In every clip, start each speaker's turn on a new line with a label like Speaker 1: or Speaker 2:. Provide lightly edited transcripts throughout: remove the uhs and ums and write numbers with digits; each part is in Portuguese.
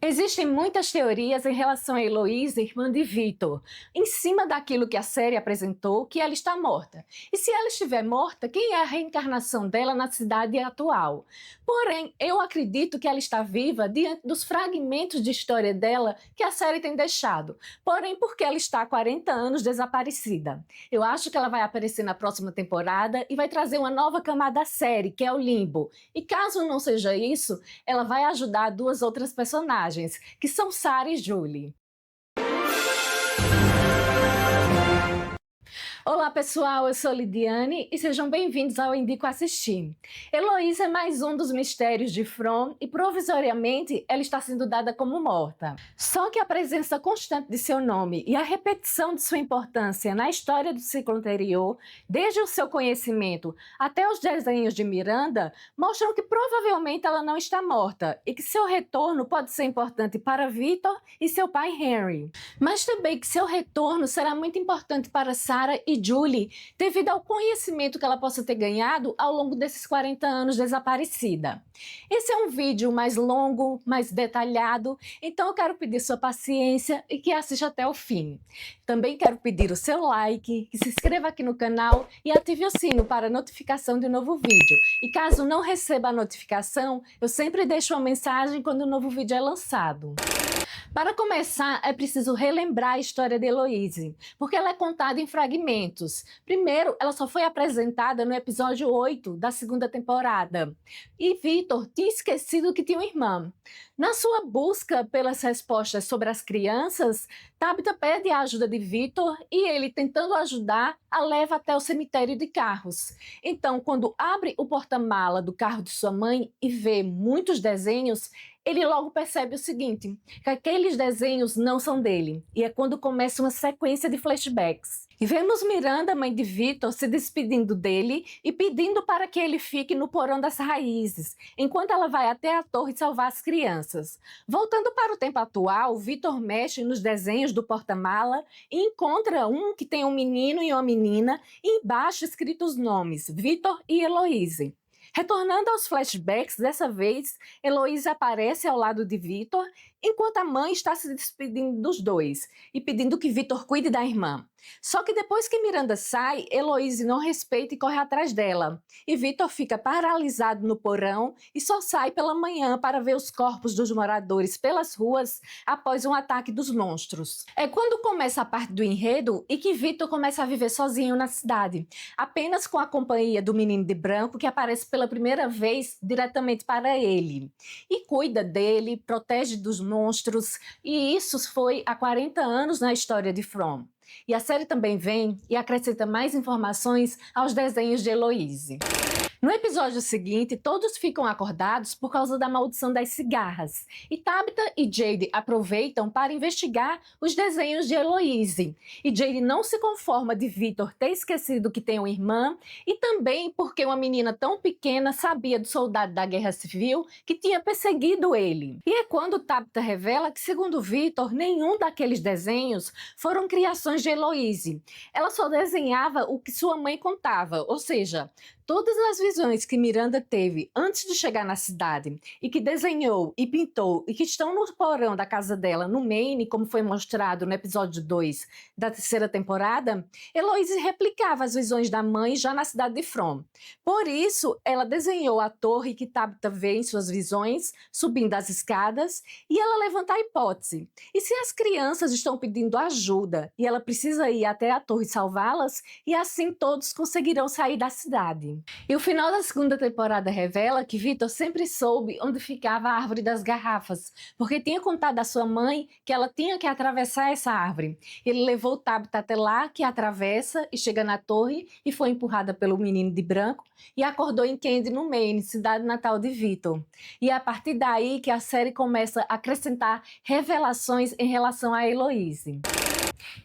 Speaker 1: Existem muitas teorias em relação a Heloísa, irmã de Vitor, em cima daquilo que a série apresentou, que ela está morta. E se ela estiver morta, quem é a reencarnação dela na cidade atual? Porém, eu acredito que ela está viva diante dos fragmentos de história dela que a série tem deixado. Porém, porque ela está há 40 anos desaparecida. Eu acho que ela vai aparecer na próxima temporada e vai trazer uma nova camada à série, que é o Limbo. E caso não seja isso, ela vai ajudar duas outras personagens, que são Sarah e Julie. Olá pessoal, eu sou Lidiane e sejam bem-vindos ao Indico Assistir. Heloísa é mais um dos mistérios de From e provisoriamente ela está sendo dada como morta. Só que a presença constante de seu nome e a repetição de sua importância na história do ciclo anterior, desde o seu conhecimento até os desenhos de Miranda, mostram que provavelmente ela não está morta e que seu retorno pode ser importante para Victor e seu pai Henry. Mas também que seu retorno será muito importante para Sarah e Julie, devido ao conhecimento que ela possa ter ganhado ao longo desses 40 anos desaparecida. Esse é um vídeo mais longo, mais detalhado, então eu quero pedir sua paciência e que assista até o fim. Também quero pedir o seu like, que se inscreva aqui no canal e ative o sino para notificação de um novo vídeo. E caso não receba a notificação, eu sempre deixo uma mensagem quando o novo vídeo é lançado. Para começar, é preciso relembrar a história de Heloísa, porque ela é contada em fragmentos. Primeiro, ela só foi apresentada no episódio 8 da segunda temporada. E Victor tinha esquecido que tinha uma irmã. Na sua busca pelas respostas sobre as crianças, Tabitha pede a ajuda de Victor e ele, tentando ajudar, a leva até o cemitério de carros. Então, quando abre o porta-mala do carro de sua mãe e vê muitos desenhos, ele logo percebe o seguinte, que aqueles desenhos não são dele. E é quando começa uma sequência de flashbacks. E vemos Miranda, mãe de Victor, se despedindo dele e pedindo para que ele fique no porão das raízes, enquanto ela vai até a torre salvar as crianças. Voltando para o tempo atual, Victor mexe nos desenhos do porta-mala e encontra um que tem um menino e uma menina, e embaixo escritos os nomes, Victor e Heloísa. Retornando aos flashbacks, dessa vez, Heloísa aparece ao lado de Victor, enquanto a mãe está se despedindo dos dois e pedindo que Victor cuide da irmã. Só que depois que Miranda sai, Heloísa não respeita e corre atrás dela. E Victor fica paralisado no porão e só sai pela manhã para ver os corpos dos moradores pelas ruas após um ataque dos monstros. É quando começa a parte do enredo e que Victor começa a viver sozinho na cidade, apenas com a companhia do menino de branco que aparece pela primeira vez diretamente para ele. E cuida dele, protege dos monstros, e isso foi há 40 anos na história de From. E a série também vem e acrescenta mais informações aos desenhos de Heloísa. No episódio seguinte, todos ficam acordados por causa da maldição das cigarras, e Tabitha e Jade aproveitam para investigar os desenhos de Heloísa. E Jade não se conforma de Victor ter esquecido que tem uma irmã, e também porque uma menina tão pequena sabia do soldado da Guerra Civil que tinha perseguido ele. E é quando Tabitha revela que, segundo Victor, nenhum daqueles desenhos foram criações de Heloísa. Ela só desenhava o que sua mãe contava, ou seja, todas as visões que Miranda teve antes de chegar na cidade e que desenhou e pintou e que estão no porão da casa dela no Maine, como foi mostrado no episódio 2 da terceira temporada, Heloísa replicava as visões da mãe já na cidade de From. Por isso, ela desenhou a torre que Tabitha vê em suas visões, subindo as escadas, e ela levanta a hipótese. E se as crianças estão pedindo ajuda e ela precisa ir até a torre salvá-las, e assim todos conseguirão sair da cidade. E o final da segunda temporada revela que Victor sempre soube onde ficava a árvore das garrafas, porque tinha contado à sua mãe que ela tinha que atravessar essa árvore. Ele levou Tabitha até lá, que atravessa e chega na torre e foi empurrada pelo menino de branco e acordou em Candy, no Maine, cidade natal de Victor. E é a partir daí que a série começa a acrescentar revelações em relação a Heloísa.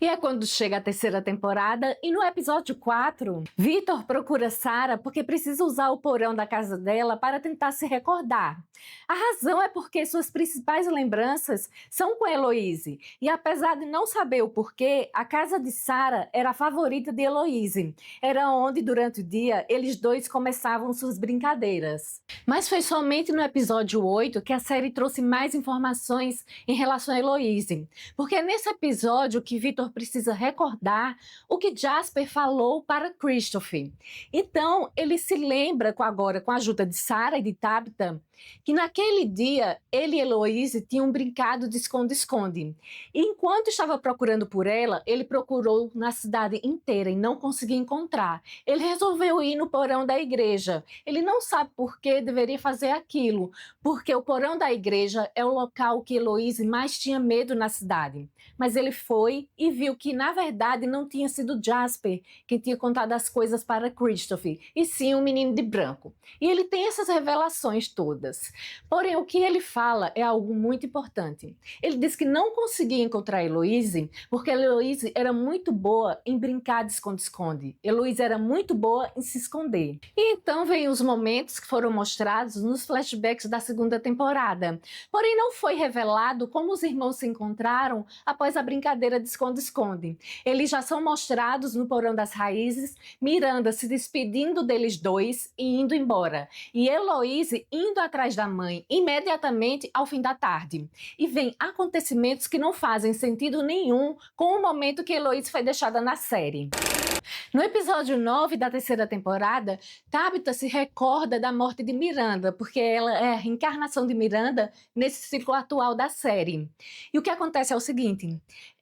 Speaker 1: E é quando chega a terceira temporada e no episódio 4, Victor procura Sarah porque precisa usar o porão da casa dela para tentar se recordar. A razão é porque suas principais lembranças são com Heloise e apesar de não saber o porquê, a casa de Sarah era a favorita de Heloise. Era onde durante o dia eles dois começavam suas brincadeiras. Mas foi somente no episódio 8 que a série trouxe mais informações em relação a Heloise, porque é nesse episódio que Victor precisa recordar o que Jasper falou para Christopher. Então, ele se lembra agora, com a ajuda de Sarah e de Tabitha, que naquele dia ele e Heloise tinham brincado de esconde-esconde. E enquanto estava procurando por ela, ele procurou na cidade inteira e não conseguiu encontrar. Ele resolveu ir no porão da igreja. Ele não sabe por que deveria fazer aquilo, porque o porão da igreja é o local que Heloise mais tinha medo na cidade. Mas ele foi e viu que, na verdade, não tinha sido Jasper que tinha contado as coisas para Christopher, e sim um menino de branco. E ele tem essas revelações todas. Porém, o que ele fala é algo muito importante. Ele diz que não conseguia encontrar Heloise porque Heloise era muito boa em brincar de esconde-esconde. Heloise era muito boa em se esconder. E então vem os momentos que foram mostrados nos flashbacks da segunda temporada. Porém, não foi revelado como os irmãos se encontraram após a brincadeira de esconde-esconde. Eles já são mostrados no porão das raízes, Miranda se despedindo deles dois e indo embora. E Heloise indo atrás da mãe imediatamente ao fim da tarde. E vem acontecimentos que não fazem sentido nenhum com o momento que Heloise foi deixada na série. No episódio 9 da terceira temporada, Tabitha se recorda da morte de Miranda, porque ela é a reencarnação de Miranda nesse ciclo atual da série. E o que acontece é o seguinte: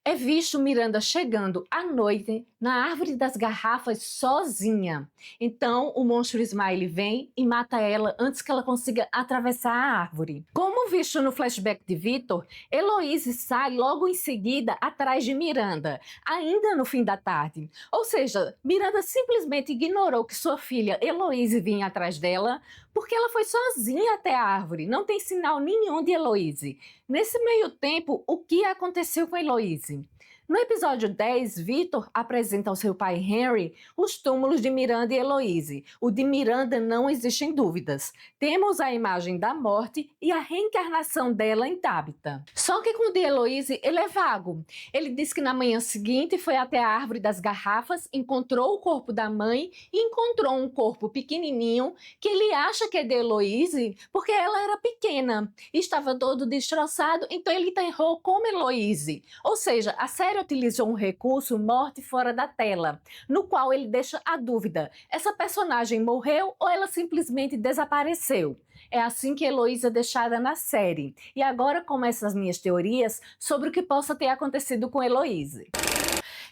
Speaker 1: é visto Miranda chegando à noite na árvore das garrafas sozinha. Então o monstro Smiley vem e mata ela antes que ela consiga atravessar a árvore. Como visto no flashback de Victor, Heloise sai logo em seguida atrás de Miranda, ainda no fim da tarde. Ou seja, Miranda simplesmente ignorou que sua filha Heloise vinha atrás dela porque ela foi sozinha até a árvore. Não tem sinal nenhum de Heloise. Nesse meio tempo, o que aconteceu com Heloise? No episódio 10, Victor apresenta ao seu pai Henry os túmulos de Miranda e Heloise. O de Miranda não existem dúvidas. Temos a imagem da morte e a reencarnação dela em Tabitha. Só que com o de Heloise, ele é vago. Ele diz que na manhã seguinte foi até a árvore das garrafas, encontrou o corpo da mãe e encontrou um corpo pequenininho que ele acha que é de Heloise porque ela era pequena e estava todo destroçado, então ele enterrou como Heloise. Ou seja, a série utilizou um recurso morte fora da tela, no qual ele deixa a dúvida: essa personagem morreu ou ela simplesmente desapareceu? É assim que Heloise é deixada na série. E agora começam as minhas teorias sobre o que possa ter acontecido com Heloise.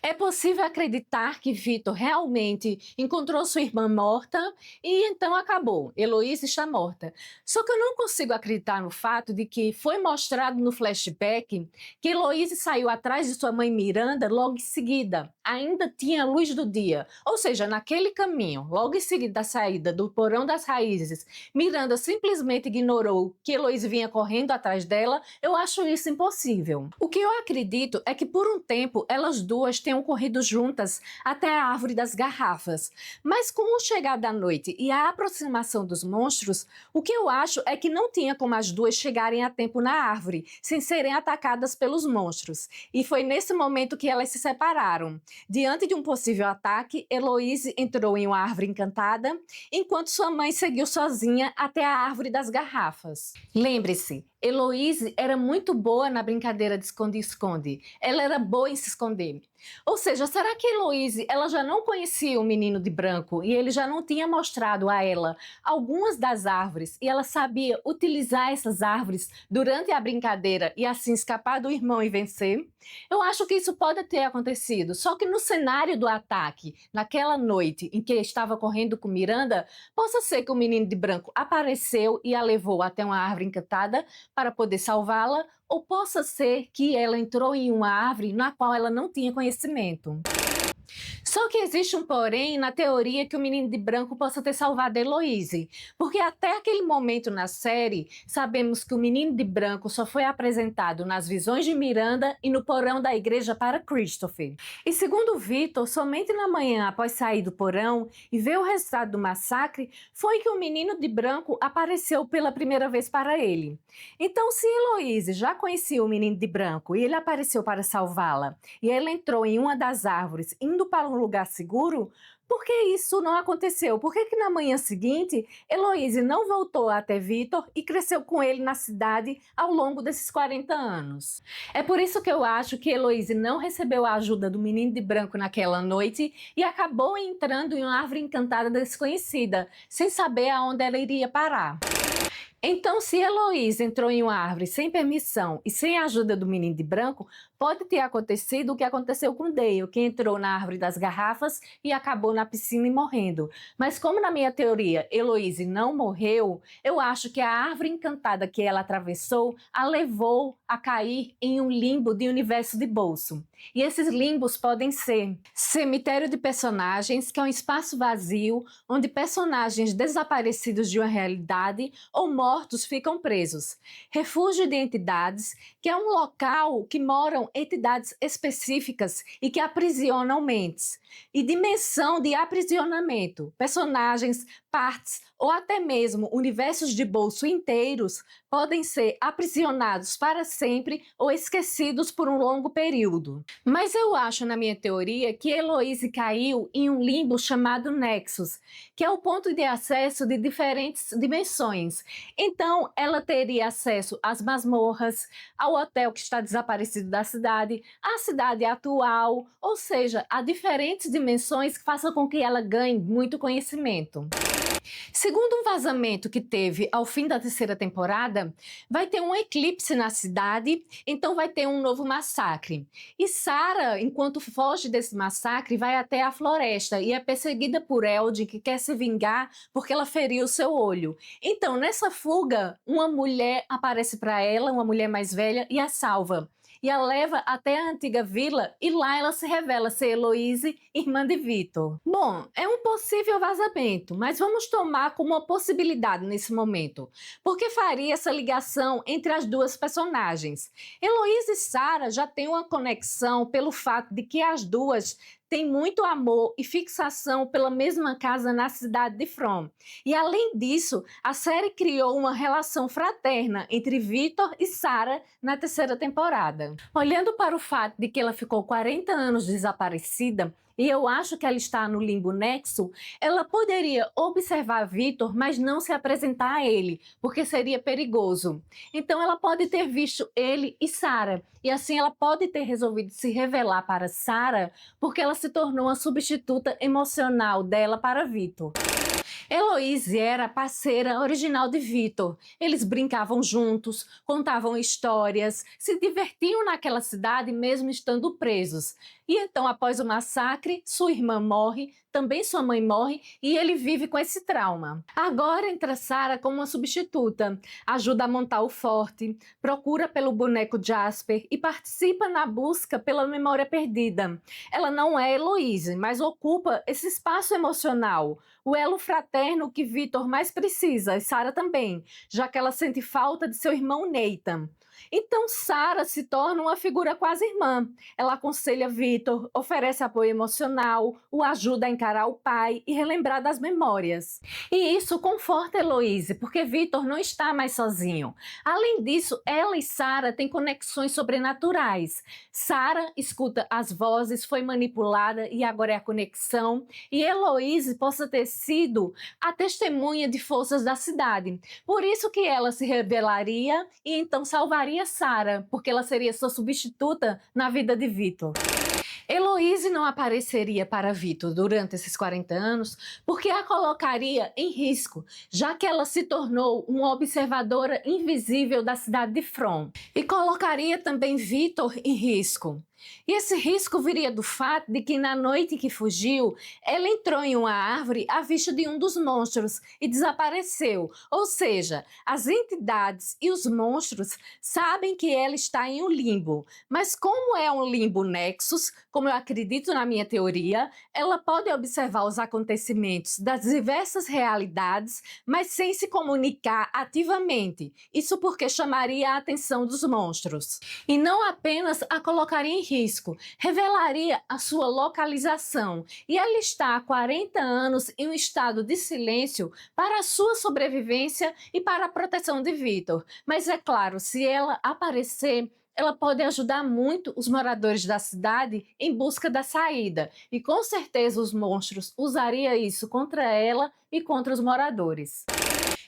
Speaker 1: É possível acreditar que Victor realmente encontrou sua irmã morta e então acabou. Heloise está morta. Só que eu não consigo acreditar no fato de que foi mostrado no flashback que Heloise saiu atrás de sua mãe Miranda logo em seguida. Ainda tinha luz do dia. Ou seja, naquele caminho, logo em seguida da saída do porão das raízes, Miranda simplesmente ignorou que Heloise vinha correndo atrás dela. Eu acho isso impossível. O que eu acredito é que por um tempo elas duas tenham corrido juntas até a árvore das garrafas. Mas com o chegar da noite e a aproximação dos monstros, o que eu acho é que não tinha como as duas chegarem a tempo na árvore, sem serem atacadas pelos monstros. E foi nesse momento que elas se separaram. Diante de um possível ataque, Heloise entrou em uma árvore encantada, enquanto sua mãe seguiu sozinha até a árvore das garrafas. Lembre-se, Heloise era muito boa na brincadeira de esconde-esconde. Ela era boa em se esconder. Ou seja, será que Heloise ela já não conhecia o menino de branco e ele já não tinha mostrado a ela algumas das árvores e ela sabia utilizar essas árvores durante a brincadeira e assim escapar do irmão e vencer? Eu acho que isso pode ter acontecido, só que no cenário do ataque, naquela noite em que estava correndo com Miranda, possa ser que o menino de branco apareceu e a levou até uma árvore encantada para poder salvá-la, ou possa ser que ela entrou em uma árvore na qual ela não tinha conhecimento. Só que existe um porém na teoria que o menino de branco possa ter salvado Heloise, porque até aquele momento na série, sabemos que o menino de branco só foi apresentado nas visões de Miranda e no porão da igreja para Christopher. E segundo Victor, somente na manhã após sair do porão e ver o resultado do massacre, foi que o menino de branco apareceu pela primeira vez para ele. Então, se Heloise já conhecia o menino de branco e ele apareceu para salvá-la, e ela entrou em uma das árvores, indo para um lugar seguro, por que isso não aconteceu? Por que na manhã seguinte, Heloise não voltou até Victor e cresceu com ele na cidade ao longo desses 40 anos? É por isso que eu acho que Heloise não recebeu a ajuda do menino de branco naquela noite e acabou entrando em uma árvore encantada desconhecida, sem saber aonde ela iria parar. Então, se Heloísa entrou em uma árvore sem permissão e sem a ajuda do menino de branco, pode ter acontecido o que aconteceu com Dale, que entrou na árvore das garrafas e acabou na piscina e morrendo. Mas como na minha teoria Heloísa não morreu, eu acho que a árvore encantada que ela atravessou a levou a cair em um limbo de universo de bolso. E esses limbos podem ser cemitério de personagens, que é um espaço vazio onde personagens desaparecidos de uma realidade ou mortos ficam presos. Refúgio de entidades, que é um local que moram entidades específicas e que aprisionam mentes. E dimensão de aprisionamento, personagens, partes ou até mesmo universos de bolso inteiros podem ser aprisionados para sempre ou esquecidos por um longo período. Mas eu acho, na minha teoria, que Heloise caiu em um limbo chamado Nexus, que é o ponto de acesso de diferentes dimensões. Então, ela teria acesso às masmorras, ao hotel que está desaparecido da cidade, à cidade atual, ou seja, a diferentes dimensões que façam com que ela ganhe muito conhecimento. Segundo um vazamento que teve ao fim da terceira temporada, vai ter um eclipse na cidade, então vai ter um novo massacre. E Sarah, enquanto foge desse massacre, vai até a floresta e é perseguida por Eldin, que quer se vingar porque ela feriu seu olho. Então, nessa fuga, uma mulher aparece para ela, uma mulher mais velha, e a salva. E a leva até a antiga vila e lá ela se revela ser Heloise, irmã de Victor. Bom, é um possível vazamento, mas vamos tomar como uma possibilidade nesse momento, porque faria essa ligação entre as duas personagens. Heloise e Sarah já têm uma conexão pelo fato de que as duas têm muito amor e fixação pela mesma casa na cidade de From. E além disso, a série criou uma relação fraterna entre Victor e Sarah na terceira temporada. Olhando para o fato de que ela ficou 40 anos desaparecida, e eu acho que ela está no limbo nexo, ela poderia observar Victor, mas não se apresentar a ele, porque seria perigoso. Então ela pode ter visto ele e Sarah, e assim ela pode ter resolvido se revelar para Sarah, porque ela se tornou uma substituta emocional dela para Victor. Heloise era a parceira original de Victor. Eles brincavam juntos, contavam histórias, se divertiam naquela cidade mesmo estando presos. E então, após o massacre, sua irmã morre, também sua mãe morre e ele vive com esse trauma. Agora entra Sarah como uma substituta, ajuda a montar o forte, procura pelo boneco Jasper e participa na busca pela memória perdida. Ela não é Heloise, mas ocupa esse espaço emocional, o elo fraterno que Victor mais precisa, e Sarah também, já que ela sente falta de seu irmão Nathan. Então Sarah se torna uma figura quase irmã. Ela aconselha Victor, oferece apoio emocional, o ajuda a encarar o pai e relembrar das memórias. E isso conforta Heloise, porque Victor não está mais sozinho. Além disso, ela e Sarah têm conexões sobrenaturais. Sarah escuta as vozes, foi manipulada e agora é a conexão. E Heloise possa ter sido a testemunha de forças da cidade. Por isso que ela se rebelaria e então salvaria Sarah, porque ela seria sua substituta na vida de Victor. Heloise não apareceria para Victor durante esses 40 anos porque a colocaria em risco, já que ela se tornou uma observadora invisível da cidade de From. E colocaria também Victor em risco. E esse risco viria do fato de que na noite que fugiu, ela entrou em uma árvore à vista de um dos monstros e desapareceu. Ou seja, as entidades e os monstros sabem que ela está em um limbo. Mas como é um limbo nexus, como eu acredito na minha teoria, ela pode observar os acontecimentos das diversas realidades, mas sem se comunicar ativamente. Isso porque chamaria a atenção dos monstros. E não apenas a colocaria em risco, revelaria a sua localização. E ela está há 40 anos em um estado de silêncio para a sua sobrevivência e para a proteção de Victor. Mas é claro, se ela aparecer, ela pode ajudar muito os moradores da cidade em busca da saída. E com certeza os monstros usariam isso contra ela e contra os moradores.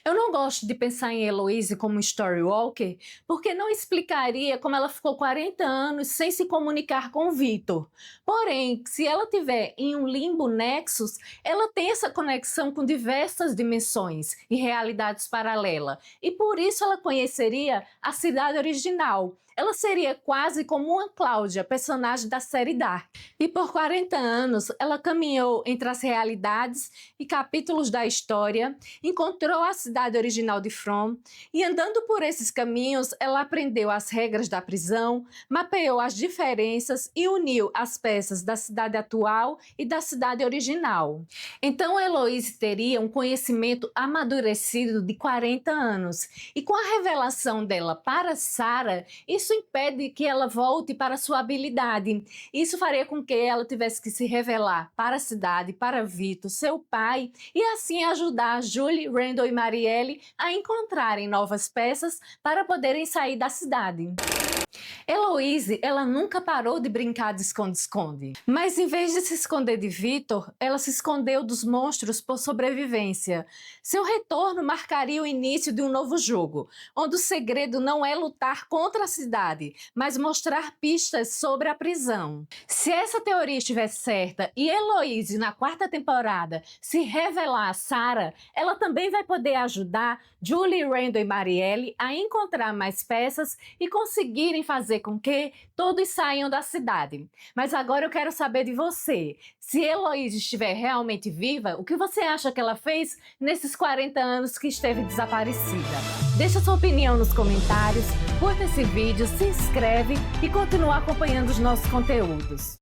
Speaker 1: Eu não gosto de pensar em Heloise como Storywalker, porque não explicaria como ela ficou 40 anos sem se comunicar com Victor. Porém, se ela tiver em um limbo nexus, ela tem essa conexão com diversas dimensões e realidades paralelas. E por isso ela conheceria a cidade original. Ela seria quase como uma Cláudia, personagem da série Dark. E por 40 anos, ela caminhou entre as realidades e capítulos da história, encontrou a cidade original de From e andando por esses caminhos, ela aprendeu as regras da prisão, mapeou as diferenças e uniu as peças da cidade atual e da cidade original. Então, Heloise teria um conhecimento amadurecido de 40 anos. E com a revelação dela para Sarah, isso impede que ela volte para sua habilidade. Isso faria com que ela tivesse que se revelar para a cidade, para Victor, seu pai, e assim ajudar Julie, Randall e Marielle a encontrarem novas peças para poderem sair da cidade. Heloise, ela nunca parou de brincar de esconde-esconde. Mas em vez de se esconder de Victor, ela se escondeu dos monstros por sobrevivência. Seu retorno marcaria o início de um novo jogo, onde o segredo não é lutar contra a cidade, mas mostrar pistas sobre a prisão. Se essa teoria estiver certa e Heloise, na 4ª temporada, se revelar a Sarah, ela também vai poder ajudar Julie, Randall e Marielle a encontrar mais peças e conseguirem fazer com que todos saiam da cidade. Mas agora eu quero saber de você. Se Heloise estiver realmente viva, o que você acha que ela fez nesses 40 anos que esteve desaparecida? Deixa sua opinião nos comentários, curta esse vídeo, se inscreve e continua acompanhando os nossos conteúdos.